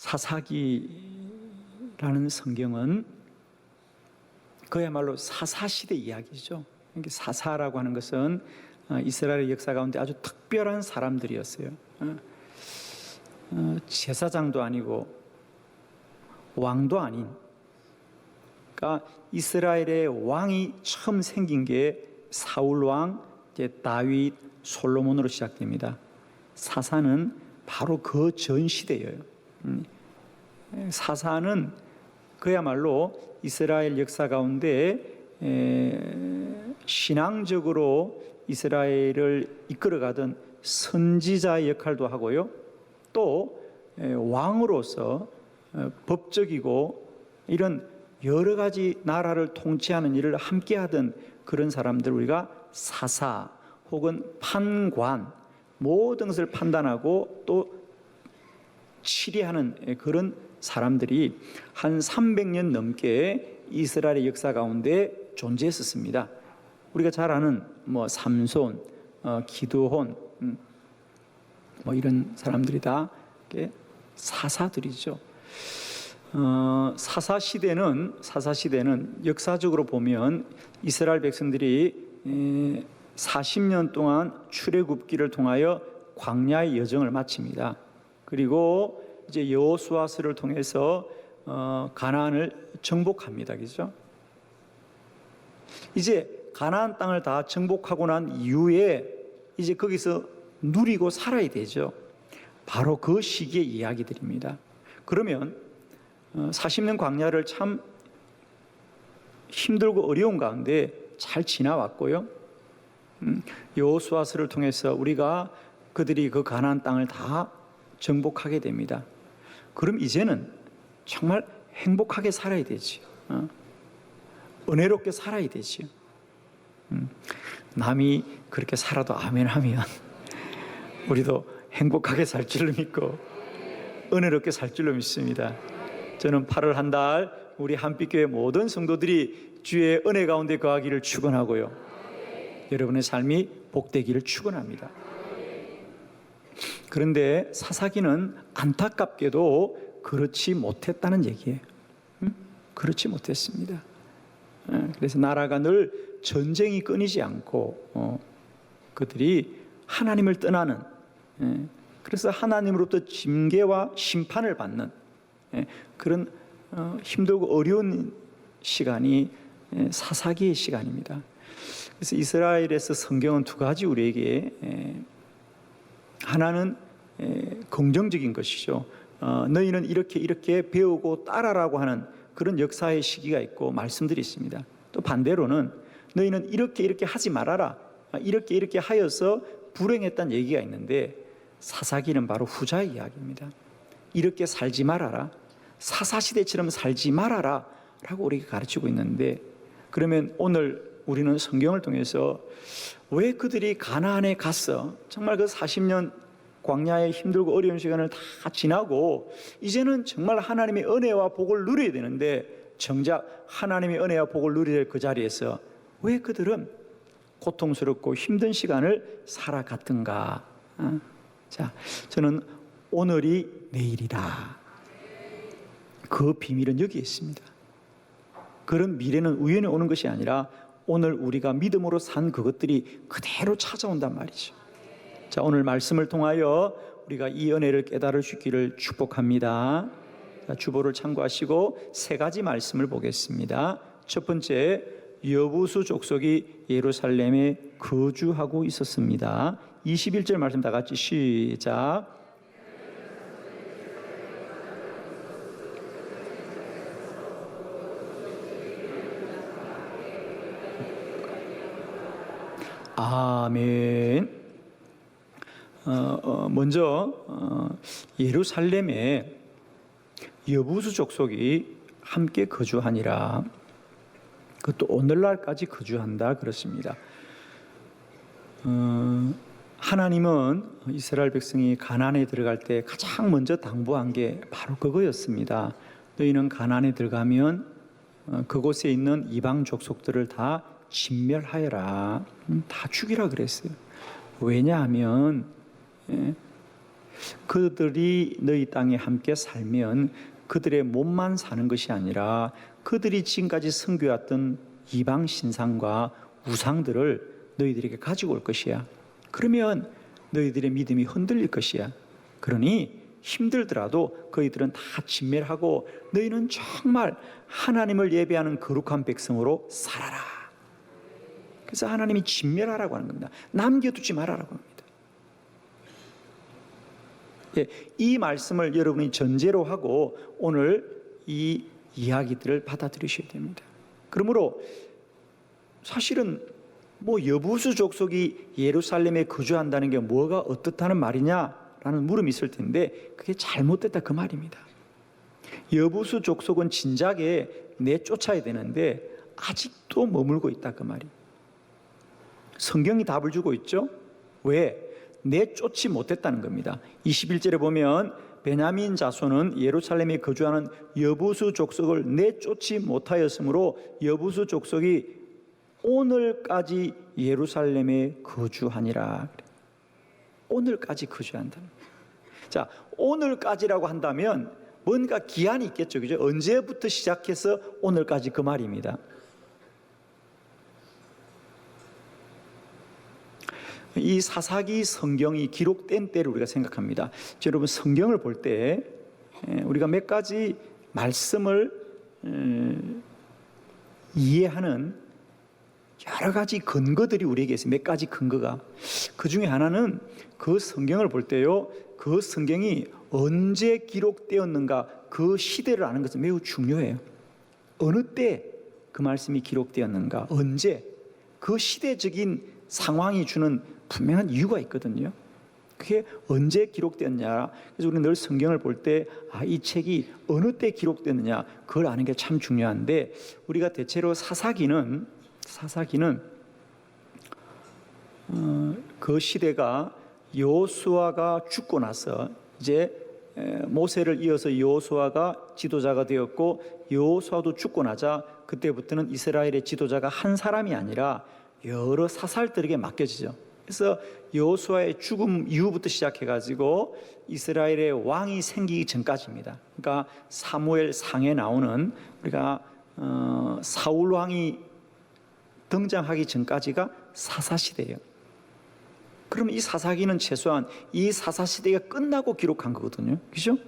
사사기라는 성경은 그야말로 사사시대 이야기죠. 사사라고 하는 것은 이스라엘의 역사 가운데 아주 특별한 사람들이었어요. 제사장도 아니고 왕도 아닌, 그러니까 이스라엘의 왕이 처음 생긴 게 사울 왕, 다윗, 솔로몬으로 시작됩니다. 사사는 바로 그 전 시대예요. 사사는 그야말로 이스라엘 역사 가운데 신앙적으로 이스라엘을 이끌어가던 선지자의 역할도 하고요, 또 왕으로서 법적이고 이런 여러 가지 나라를 통치하는 일을 함께 하던 그런 사람들, 우리가 사사 혹은 판관, 모든 것을 판단하고 또 치리하는 그런 사람들이 한 300년 넘게 이스라엘의 역사 가운데 존재했었습니다. 우리가 잘 아는 삼손, 기드온, 이런 사람들이 다 사사들이죠. 사사 시대는 역사적으로 보면 이스라엘 백성들이 40년 동안 출애굽기를 통하여 광야의 여정을 마칩니다. 그리고 이제 여호수아서를 통해서 가나안을 정복합니다. 그죠? 이제 가나안 땅을 다 정복하고 난 이후에 이제 거기서 누리고 살아야 되죠. 바로 그 시기의 이야기들입니다. 그러면 40년 광야를 참 힘들고 어려운 가운데 잘 지나왔고요, 여호수아서를 통해서 우리가 그들이 그 가나안 땅을 다 정복하게 됩니다. 그럼 이제는 정말 행복하게 살아야 되지요. 은혜롭게 살아야 되지요. 남이 그렇게 살아도 아멘 하면 우리도 행복하게 살 줄로 믿고 은혜롭게 살 줄로 믿습니다. 저는 8월 한 달 우리 한빛교회 모든 성도들이 주의 은혜 가운데 거하기를 축원하고요, 여러분의 삶이 복되기를 축원합니다. 그런데 사사기는 안타깝게도 그렇지 못했다는 얘기예요. 그렇지 못했습니다. 그래서 나라가 늘 전쟁이 끊이지 않고 그들이 하나님을 떠나는, 그래서 하나님으로부터 징계와 심판을 받는 그런 힘들고 어려운 시간이 사사기의 시간입니다. 그래서 이스라엘에서 성경은 두 가지 우리에게, 하나는 긍정적인 것이죠. 너희는 이렇게 배우고 따라라고 하는 그런 역사의 시기가 있고 말씀들이 있습니다. 또 반대로는 너희는 이렇게 하지 말아라, 이렇게 하여서 불행했다는 얘기가 있는데, 사사기는 바로 후자의 이야기입니다. 이렇게 살지 말아라, 사사시대처럼 살지 말아라 라고 우리가 가르치고 있는데, 그러면 오늘 우리는 성경을 통해서 왜 그들이 가나안에 갔어? 정말 그 40년 광야의 힘들고 어려운 시간을 다 지나고 이제는 정말 하나님의 은혜와 복을 누려야 되는데, 정작 하나님의 은혜와 복을 누려야 될 그 자리에서 왜 그들은 고통스럽고 힘든 시간을 살아갔던가? 자, 저는 오늘이 내일이다, 그 비밀은 여기에 있습니다. 그런 미래는 우연히 오는 것이 아니라 오늘 우리가 믿음으로 산 그것들이 그대로 찾아온단 말이죠. 자, 오늘 말씀을 통하여 우리가 이 은혜를 깨달을 수 있기를 축복합니다. 자, 주보를 참고하시고 세 가지 말씀을 보겠습니다. 첫 번째, 여부수 족속이 예루살렘에 거주하고 있었습니다. 21절 말씀 다 같이 시작. 아멘. 먼저 예루살렘에 여부수 족속이 함께 거주하니라. 그것도 오늘날까지 거주한다 그렇습니다. 하나님은 이스라엘 백성이 가나안에 들어갈 때 가장 먼저 당부한 게 바로 그거였습니다. 너희는 가나안에 들어가면 그곳에 있는 이방 족속들을 다 진멸하여라, 다 죽이라 그랬어요. 왜냐하면 그들이 너희 땅에 함께 살면 그들의 몸만 사는 것이 아니라 그들이 지금까지 섬겨왔던 이방 신상과 우상들을 너희들에게 가지고 올 것이야. 그러면 너희들의 믿음이 흔들릴 것이야. 그러니 힘들더라도 그희들은 다 진멸하고 너희는 정말 하나님을 예배하는 거룩한 백성으로 살아라. 그래서 하나님이 진멸하라고 하는 겁니다. 남겨두지 말아라고 합니다. 예, 이 말씀을 여러분이 전제로 하고 오늘 이 이야기들을 받아들이셔야 됩니다. 그러므로 사실은 여부수 족속이 예루살렘에 거주한다는 게 뭐가 어떻다는 말이냐라는 물음이 있을 텐데 그게 잘못됐다 그 말입니다. 여부수 족속은 진작에 내쫓아야 되는데 아직도 머물고 있다 그 말이. 성경이 답을 주고 있죠. 왜? 내쫓지 못했다는 겁니다. 21절에 보면 베냐민 자손은 예루살렘에 거주하는 여부수 족속을 내쫓지 못하였으므로 여부수 족속이 오늘까지 예루살렘에 거주하니라. 오늘까지 거주한다. 자, 오늘까지라고 한다면 뭔가 기한이 있겠죠, 그죠? 언제부터 시작해서 오늘까지 그 말입니다. 이 사사기 성경이 기록된 때를 우리가 생각합니다. 여러분 성경을 볼 때 우리가 몇 가지 말씀을 이해하는 여러 가지 근거들이 우리에게 있어요. 몇 가지 근거가. 그 중에 하나는 그 성경을 볼 때요, 그 성경이 언제 기록되었는가 그 시대를 아는 것은 매우 중요해요. 어느 때 그 말씀이 기록되었는가, 언제, 그 시대적인 상황이 주는 분명한 이유가 있거든요. 그게 언제 기록되었냐. 그래서 우리는 늘 성경을 볼 때 이 책이 어느 때 기록되느냐 그걸 아는 게 참 중요한데, 우리가 대체로 사사기는 그 시대가 여호수아가 죽고 나서 이제 모세를 이어서 여호수아가 지도자가 되었고, 여호수아도 죽고 나자 그때부터는 이스라엘의 지도자가 한 사람이 아니라 여러 사살들에게 맡겨지죠. 그래서 여호수아의 죽음 이후부터 시작해가지고 이스라엘의 왕이 생기기 전까지입니다. 그러니까 사무엘상에 나오는 우리가 사울 왕이 등장하기 전까지가 사사시대예요. 그럼 이 사사기는 최소한 이 사사시대가 끝나고 기록한 거거든요. 그죠?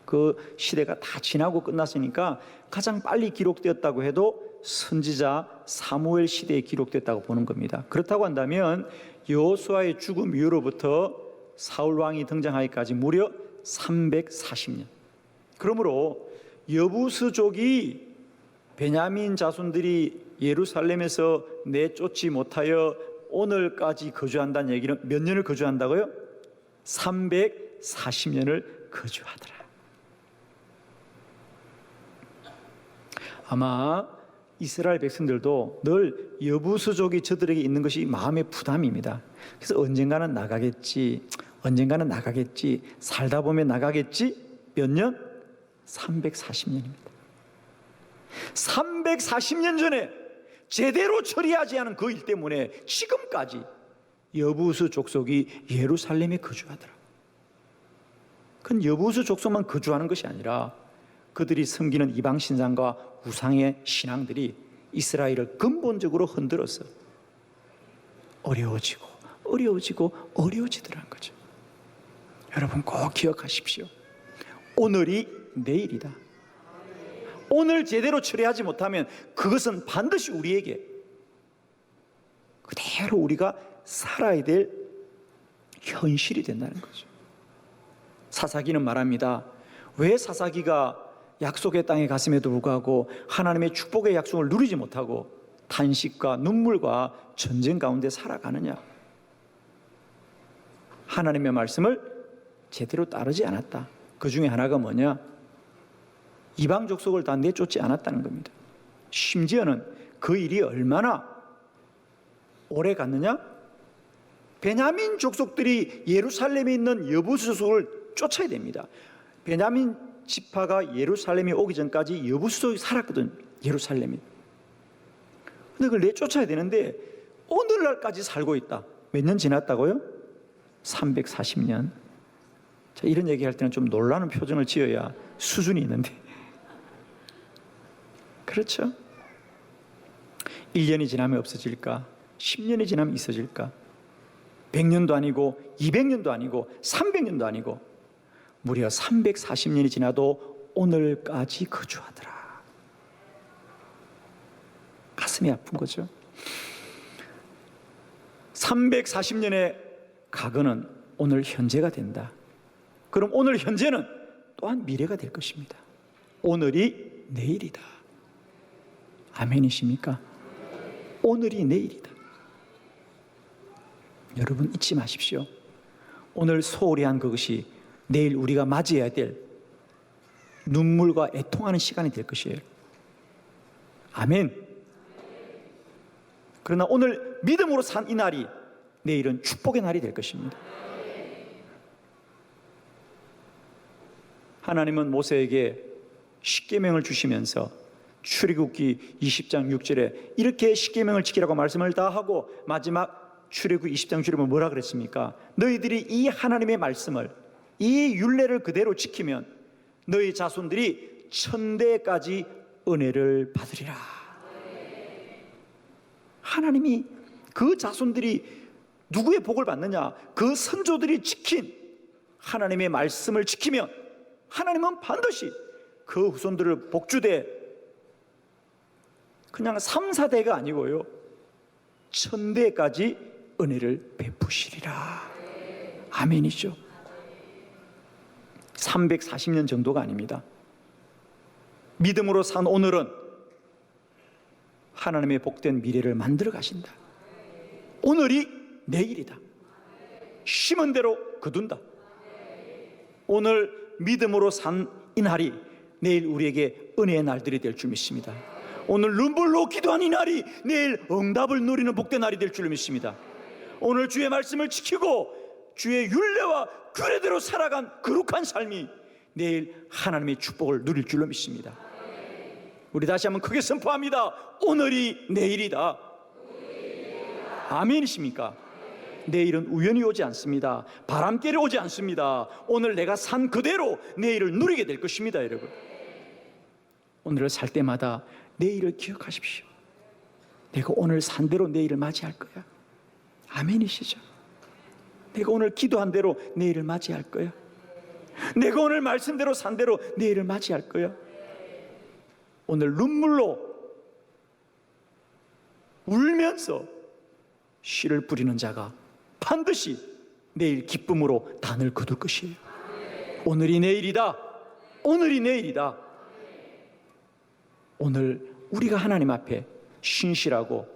그 시대가 다 지나고 끝났으니까 가장 빨리 기록되었다고 해도 선지자 사무엘 시대에 기록됐다고 보는 겁니다. 그렇다고 한다면 여호수아의 죽음 이후로부터 사울 왕이 등장하기까지 무려 340년. 그러므로 여부수족이 베냐민 자손들이 예루살렘에서 내쫓지 못하여 오늘까지 거주한다는 얘기는 몇 년을 거주한다고요? 340년을 거주하더라. 아마 이스라엘 백성들도 늘 여부수족이 저들에게 있는 것이 마음의 부담입니다. 그래서 언젠가는 나가겠지, 살다 보면 나가겠지. 몇 년? 340년입니다. 340년 전에 제대로 처리하지 않은 그 일 때문에 지금까지 여부수 족속이 예루살렘에 거주하더라. 그건 여부수 족속만 거주하는 것이 아니라 그들이 섬기는 이방 신상과 우상의 신앙들이 이스라엘을 근본적으로 흔들어서 어려워지더라는 거죠. 여러분 꼭 기억하십시오. 오늘이 내일이다. 오늘 제대로 처리하지 못하면 그것은 반드시 우리에게 그대로 우리가 살아야 될 현실이 된다는 거죠. 사사기는 말합니다. 왜 사사기가 약속의 땅에 갔음에도 불구하고 하나님의 축복의 약속을 누리지 못하고 탄식과 눈물과 전쟁 가운데 살아가느냐? 하나님의 말씀을 제대로 따르지 않았다. 그 중에 하나가 뭐냐? 이방 족속을 다 내쫓지 않았다는 겁니다. 심지어는 그 일이 얼마나 오래 갔느냐? 베냐민 족속들이 예루살렘에 있는 여부수 족속을 쫓아야 됩니다. 베냐민 지파가 예루살렘에 오기 전까지 여부수 족속이 살았거든, 예루살렘이. 근데 그걸 내쫓아야 되는데 오늘날까지 살고 있다. 몇 년 지났다고요? 340년. 자, 이런 얘기할 때는 좀 놀라는 표정을 지어야 수준이 있는데 그렇죠? 1년이 지나면 없어질까? 10년이 지나면 있어질까? 100년도 아니고 200년도 아니고 300년도 아니고 무려 340년이 지나도 오늘까지 거주하더라. 가슴이 아픈 거죠. 340년의 과거는 오늘 현재가 된다. 그럼 오늘 현재는 또한 미래가 될 것입니다. 오늘이 내일이다. 아멘이십니까? 오늘이 내일이다. 여러분 잊지 마십시오. 오늘 소홀히 한 그것이 내일 우리가 맞이해야 될 눈물과 애통하는 시간이 될 것이에요. 아멘. 그러나 오늘 믿음으로 산 이 날이 내일은 축복의 날이 될 것입니다. 하나님은 모세에게 십계명을 주시면서 출애굽기 20장 6절에 이렇게 십계명을 지키라고 말씀을 다 하고 마지막 출애굽기 20장 6절에 뭐라 그랬습니까? 너희들이 이 하나님의 말씀을, 이 율례를 그대로 지키면 너희 자손들이 천대까지 은혜를 받으리라. 하나님이 그 자손들이 누구의 복을 받느냐? 그 선조들이 지킨 하나님의 말씀을 지키면 하나님은 반드시 그 후손들을 복주되 그냥 3, 4대가 아니고요, 천대까지 은혜를 베푸시리라. 아멘이죠. 340년 정도가 아닙니다. 믿음으로 산 오늘은 하나님의 복된 미래를 만들어 가신다. 오늘이 내일이다. 심은 대로 거둔다. 오늘 믿음으로 산 이 날이 내일 우리에게 은혜의 날들이 될 줄 믿습니다. 오늘 눈물로 기도한 이 날이 내일 응답을 누리는 복된 날이 될 줄 믿습니다. 오늘 주의 말씀을 지키고 주의 율례와 규례대로 살아간 거룩한 삶이 내일 하나님의 축복을 누릴 줄로 믿습니다. 우리 다시 한번 크게 선포합니다. 오늘이 내일이다. 아멘이십니까? 내일은 우연히 오지 않습니다. 바람결에 오지 않습니다. 오늘 내가 산 그대로 내일을 누리게 될 것입니다. 여러분, 오늘을 살 때마다 내일을 기억하십시오. 내가 오늘 산 대로 내일을 맞이할 거야. 아멘이시죠? 내가 오늘 기도한 대로 내일을 맞이할 거야. 내가 오늘 말씀대로 산 대로 내일을 맞이할 거야. 오늘 눈물로 울면서 씨를 뿌리는 자가 반드시 내일 기쁨으로 단을 거둘 것이에요. 오늘이 내일이다. 오늘이 내일이다. 오늘 우리가 하나님 앞에 신실하고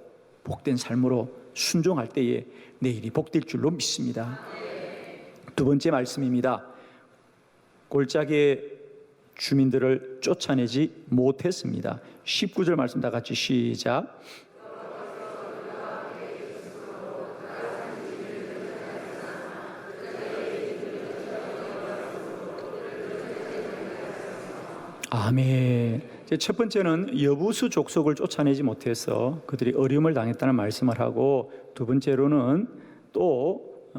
복된 삶으로 순종할 때에 내일이 복될 줄로 믿습니다. 두 번째 말씀입니다. 골짜기의 주민들을 쫓아내지 못했습니다. 19절 말씀 다 같이 시작. 아멘. 첫 번째는 여부수 족속을 쫓아내지 못해서 그들이 어려움을 당했다는 말씀을 하고, 두 번째로는 또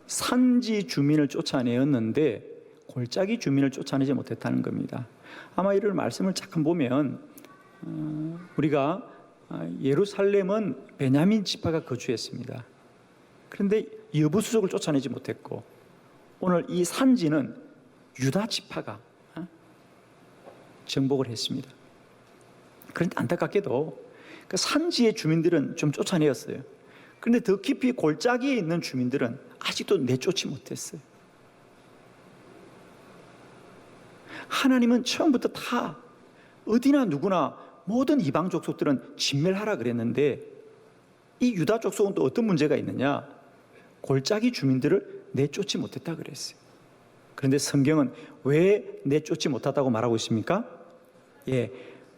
산지 주민을 쫓아내었는데 골짜기 주민을 쫓아내지 못했다는 겁니다. 아마 이런 말씀을 잠깐 보면 우리가 예루살렘은 베냐민 지파가 거주했습니다. 그런데 여부수족을 쫓아내지 못했고, 오늘 이 산지는 유다 지파가 정복을 했습니다. 그런데 안타깝게도 그 산지의 주민들은 좀 쫓아내었어요. 그런데 더 깊이 골짜기에 있는 주민들은 아직도 내쫓지 못했어요. 하나님은 처음부터 다 어디나 누구나 모든 이방 족속들은 진멸하라 그랬는데, 이 유다 족속은 또 어떤 문제가 있느냐? 골짜기 주민들을 내쫓지 못했다 그랬어요. 그런데 성경은 왜 내쫓지 못하다고 말하고 있습니까? 예,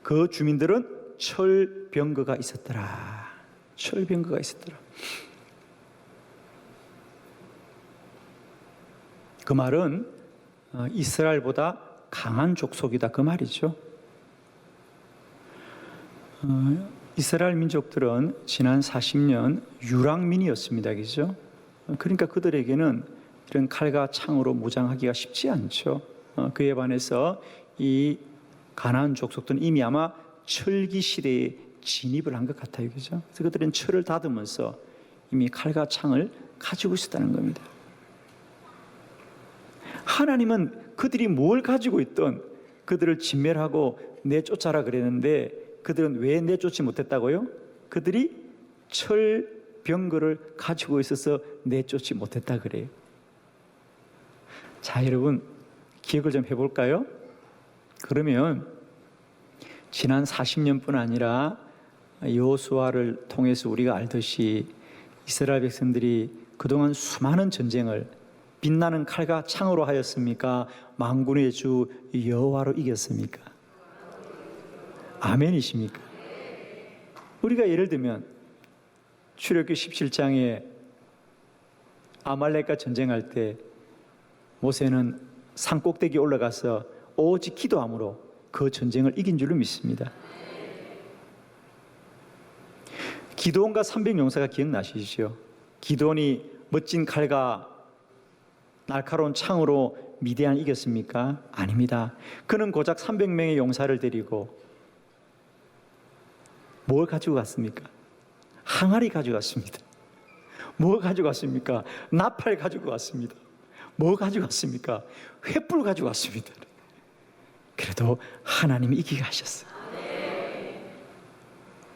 그 주민들은 철병거가 있었더라. 철병거가 있었더라. 그 말은 이스라엘보다 강한 족속이다 그 말이죠. 이스라엘 민족들은 지난 40년 유랑민이었습니다. 그죠? 그러니까 그들에게는 이런 칼과 창으로 무장하기가 쉽지 않죠. 그에 반해서 이 가나안 족속들은 이미 아마 철기 시대에 진입을 한 것 같아요, 그죠? 그래서 그들은 철을 다듬으면서 이미 칼과 창을 가지고 있었다는 겁니다. 하나님은 그들이 뭘 가지고 있던 그들을 진멸하고 내쫓아라 그랬는데 그들은 왜 내쫓지 못했다고요? 그들이 철병거를 가지고 있어서 내쫓지 못했다 그래요. 자, 여러분 기억을 좀 해볼까요? 그러면 지난 40년뿐 아니라 여호수아를 통해서 우리가 알듯이 이스라엘 백성들이 그동안 수많은 전쟁을 빛나는 칼과 창으로 하였습니까? 만군의 주 여호와로 이겼습니까? 아멘이십니까? 우리가 예를 들면 출애굽기 17장에 아말렉과 전쟁할 때 모세는 산꼭대기에 올라가서 오직 기도함으로 그 전쟁을 이긴 줄로 믿습니다. 기드온과 300용사가 기억나시죠? 기드온이 멋진 칼과 날카로운 창으로 미디안을 이겼습니까? 아닙니다. 그는 고작 300명의 용사를 데리고 뭘 가지고 갔습니까? 항아리 가지고 갔습니다. 뭐 가지고 갔습니까? 나팔 가지고 갔습니다. 뭐 가지고 갔습니까? 횃불 가지고 갔습니다. 그래도 하나님이 이기게 하셨어요.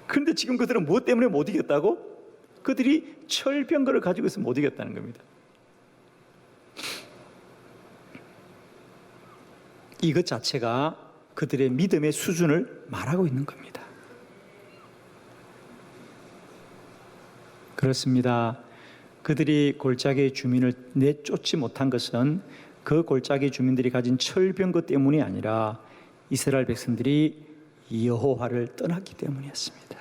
그런데 지금 그들은 무엇 때문에 못 이겼다고? 그들이 철병거를 가지고 있어서 못 이겼다는 겁니다. 이것 자체가 그들의 믿음의 수준을 말하고 있는 겁니다. 그렇습니다. 그들이 골짜기의 주민을 내쫓지 못한 것은 그 골짜기 주민들이 가진 철병거 때문이 아니라 이스라엘 백성들이 여호와를 떠났기 때문이었습니다.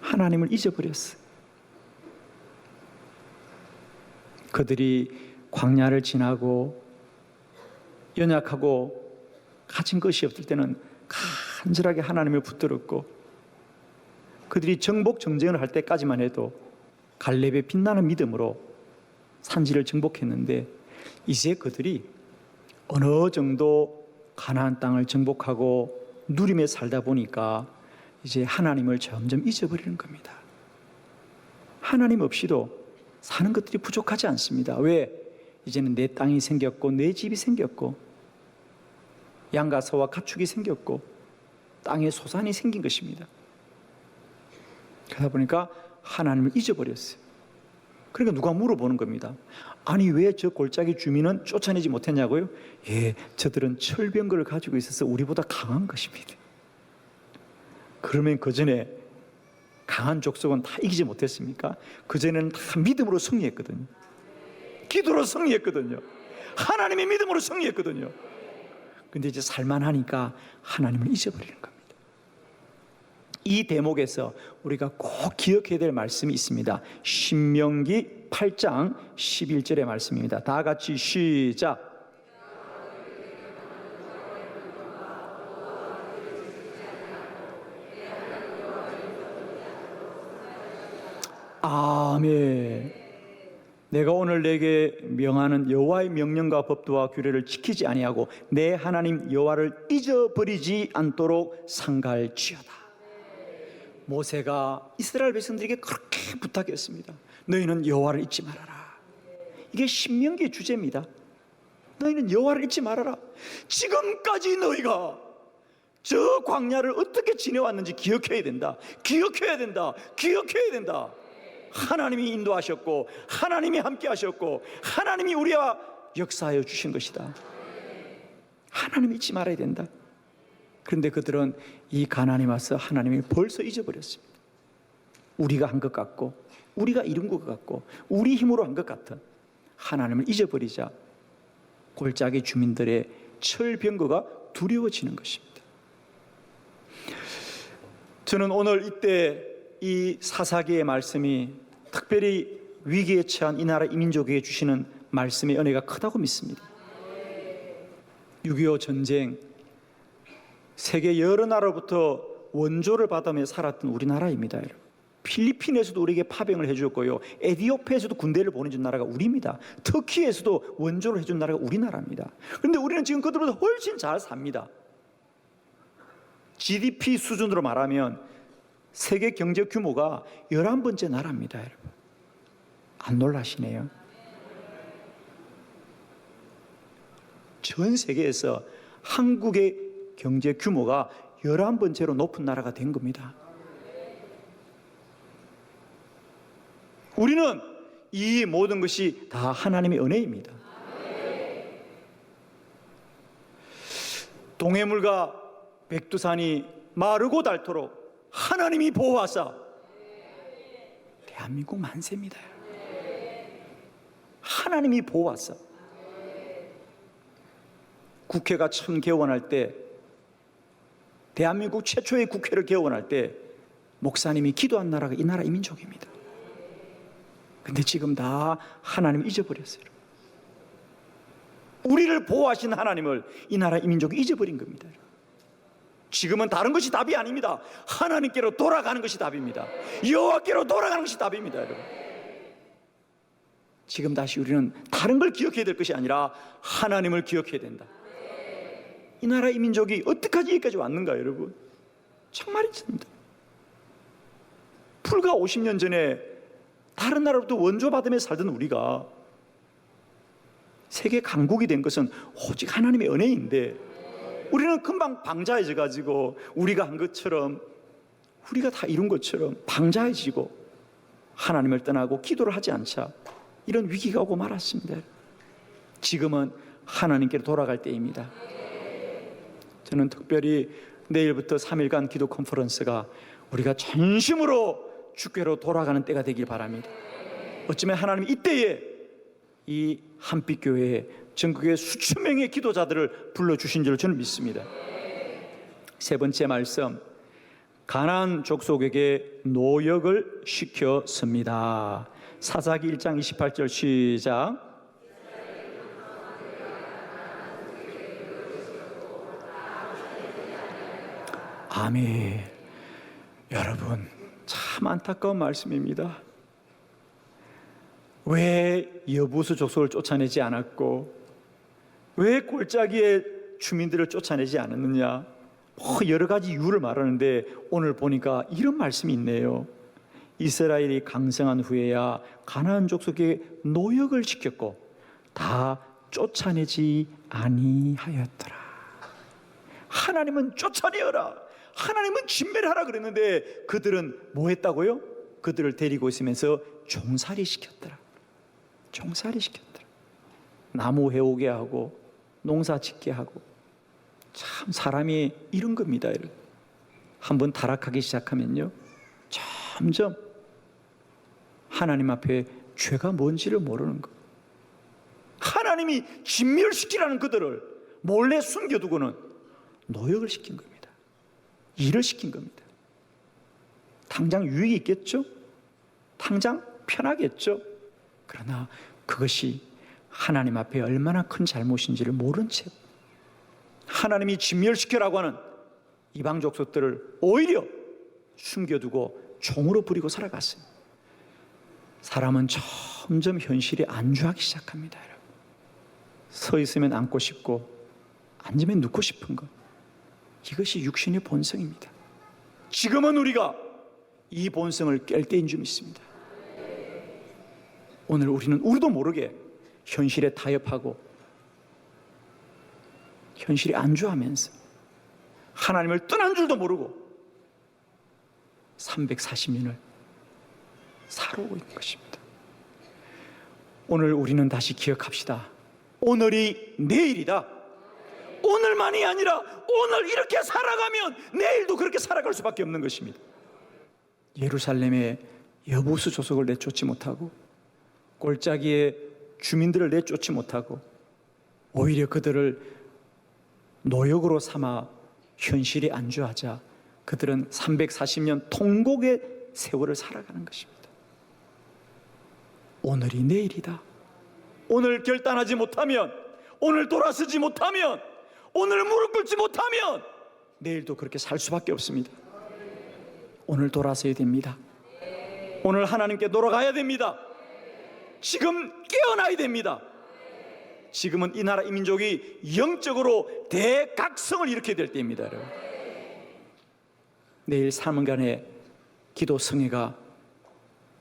하나님을 잊어버렸어요. 그들이 광야를 지나고 연약하고 가진 것이 없을 때는 간절하게 하나님을 붙들었고, 그들이 정복 정쟁을 할 때까지만 해도 갈렙의 빛나는 믿음으로 산지를 정복했는데, 이제 그들이 어느 정도 가나안 땅을 정복하고 누림에 살다 보니까 이제 하나님을 점점 잊어버리는 겁니다. 하나님 없이도 사는 것들이 부족하지 않습니다. 왜? 이제는 내 땅이 생겼고 내 집이 생겼고 양과 소와 가축이 생겼고 땅에 소산이 생긴 것입니다. 그러다 보니까 하나님을 잊어버렸어요. 그러니까 누가 물어보는 겁니다. 아니 왜 저 골짜기 주민은 쫓아내지 못했냐고요? 예, 저들은 철병거를 가지고 있어서 우리보다 강한 것입니다. 그러면 그 전에 강한 족속은 다 이기지 못했습니까? 그 전에는 다 믿음으로 승리했거든요. 기도로 승리했거든요. 하나님의 믿음으로 승리했거든요. 근데 이제 살만하니까 하나님을 잊어버리는 겁니다. 이 대목에서 우리가 꼭 기억해야 될 말씀이 있습니다. 신명기 8장 11절의 말씀입니다. 다 같이 시작. 아멘. 내가 오늘 내게 명하는 여호와의 명령과 법도와 규례를 지키지 아니하고 내 하나님 여호와를 잊어버리지 않도록 상갈지어다. 모세가 이스라엘 백성들에게 그렇게 부탁했습니다. 너희는 여호와를 잊지 말아라. 이게 신명기의 주제입니다. 너희는 여호와를 잊지 말아라. 지금까지 너희가 저 광야를 어떻게 지내왔는지 기억해야 된다. 기억해야 된다. 기억해야 된다. 하나님이 인도하셨고 하나님이 함께 하셨고 하나님이 우리와 역사하여 주신 것이다. 하나님 잊지 말아야 된다. 그런데 그들은 이 가나안에 와서 하나님을 벌써 잊어버렸습니다. 우리가 한 것 같고 우리가 이룬 것 같고 우리 힘으로 한 것 같은 하나님을 잊어버리자 골짜기 주민들의 철병거가 두려워지는 것입니다. 저는 오늘 이때 이 사사기의 말씀이 특별히 위기에 처한 이 나라 이민족에게 주시는 말씀의 은혜가 크다고 믿습니다. 6.25 전쟁, 세계 여러 나라로부터 원조를 받으며 살았던 우리나라입니다. 여러분. 필리핀에서도 우리에게 파병을 해주었고요, 에티오피아에서도 군대를 보내준 나라가 우리입니다. 터키에서도 원조를 해준 나라가 우리나라입니다. 그런데 우리는 지금 그들보다 훨씬 잘 삽니다. GDP 수준으로 말하면 세계 경제 규모가 11번째 나라입니다. 여러분, 안 놀라시네요? 전 세계에서 한국의 경제 규모가 11번째로 높은 나라가 된 겁니다. 우리는 이 모든 것이 다 하나님의 은혜입니다. 동해물과 백두산이 마르고 닳도록 하나님이 보호하사 대한민국 만세입니다. 하나님이 보호하사. 국회가 처음 개원할 때, 대한민국 최초의 국회를 개원할 때 목사님이 기도한 나라가 이 나라 이민족입니다. 근데 지금 다 하나님 잊어버렸어요. 우리를 보호하신 하나님을 이 나라 이민족이 잊어버린 겁니다. 지금은 다른 것이 답이 아닙니다. 하나님께로 돌아가는 것이 답입니다. 여호와께로 돌아가는 것이 답입니다. 여러분, 지금 다시 우리는 다른 걸 기억해야 될 것이 아니라 하나님을 기억해야 된다. 이 나라 이민족이 어떻게까지 여기까지 왔는가 여러분? 정말 있습니다. 불과 50년 전에 다른 나라로부터 원조받으며 살던 우리가 세계 강국이 된 것은 오직 하나님의 은혜인데, 우리는 금방 방자해져 가지고 우리가 한 것처럼, 우리가 다 이룬 것처럼 방자해지고 하나님을 떠나고 기도를 하지 않자 이런 위기가 오고 말았습니다. 지금은 하나님께로 돌아갈 때입니다. 저는 특별히 내일부터 3일간 기도 컨퍼런스가 우리가 전심으로 주께로 돌아가는 때가 되길 바랍니다. 어쩌면 하나님이 이때에 이 한빛교회에 전국의 수천 명의 기도자들을 불러주신 줄 저는 믿습니다. 세 번째 말씀, 가나안 족속에게 노역을 시켰습니다. 사사기 1장 28절 시작. 아멘. 여러분, 참 안타까운 말씀입니다. 왜 여부수 족속을 쫓아내지 않았고 왜 골짜기의 주민들을 쫓아내지 않았느냐, 여러 가지 이유를 말하는데 오늘 보니까 이런 말씀이 있네요. 이스라엘이 강성한 후에야 가나안 족속에 노역을 시켰고 다 쫓아내지 아니하였더라. 하나님은 쫓아내어라, 하나님은 진멸하라 그랬는데 그들은 뭐 했다고요? 그들을 데리고 있으면서 종살이 시켰더라. 종살이 시켰더라. 나무 해오게 하고 농사 짓게 하고. 참 사람이 이런 겁니다. 한번 타락하기 시작하면요, 점점 하나님 앞에 죄가 뭔지를 모르는 거. 하나님이 진멸시키라는 그들을 몰래 숨겨두고는 노역을 시킨 겁니다. 일을 시킨 겁니다. 당장 유익이 있겠죠? 당장 편하겠죠? 그러나 그것이 하나님 앞에 얼마나 큰 잘못인지를 모른 채 하나님이 진멸시켜라고 하는 이방 족속들을 오히려 숨겨두고 종으로 부리고 살아갔습니다. 사람은 점점 현실에 안주하기 시작합니다. 여러분. 서 있으면 앉고 싶고 앉으면 눕고 싶은 것, 이것이 육신의 본성입니다. 지금은 우리가 이 본성을 깰 때인 줄 믿습니다. 오늘 우리는 우리도 모르게 현실에 타협하고 현실에 안주하면서 하나님을 떠난 줄도 모르고 340년을 살아오고 있는 것입니다. 오늘 우리는 다시 기억합시다. 오늘이 내일이다. 오늘만이 아니라 오늘 이렇게 살아가면 내일도 그렇게 살아갈 수밖에 없는 것입니다. 예루살렘에 여부수 족속을 내쫓지 못하고 골짜기에 주민들을 내쫓지 못하고 오히려 그들을 노역으로 삼아 현실에 안주하자 그들은 340년 통곡의 세월을 살아가는 것입니다. 오늘이 내일이다. 오늘 결단하지 못하면, 오늘 돌아서지 못하면, 오늘 무릎 꿇지 못하면 내일도 그렇게 살 수밖에 없습니다. 오늘 돌아서야 됩니다. 오늘 하나님께 돌아가야 됩니다. 지금 깨어나야 됩니다. 지금은 이 나라 이 민족이 영적으로 대각성을 일으켜야 될 때입니다. 여러분. 내일 사문간의 기도 성회가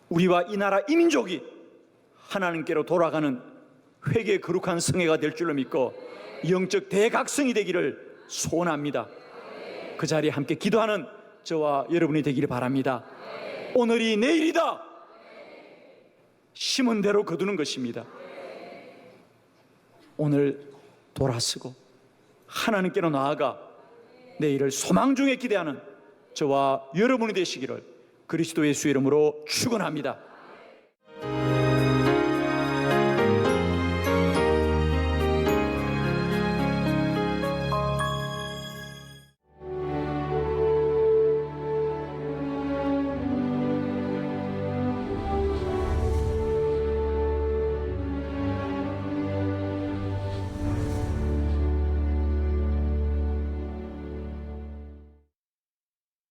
우리와 이 나라 이 민족이 하나님께로 돌아가는 회개의 거룩한 성회가 될 줄로 믿고 영적 대각성이 되기를 소원합니다. 그 자리에 함께 기도하는 저와 여러분이 되기를 바랍니다. 오늘이 내일이다. 심은 대로 거두는 것입니다. 오늘 돌아서고 하나님께로 나아가 내일을 소망 중에 기대하는 저와 여러분이 되시기를 그리스도 예수 이름으로 축원합니다.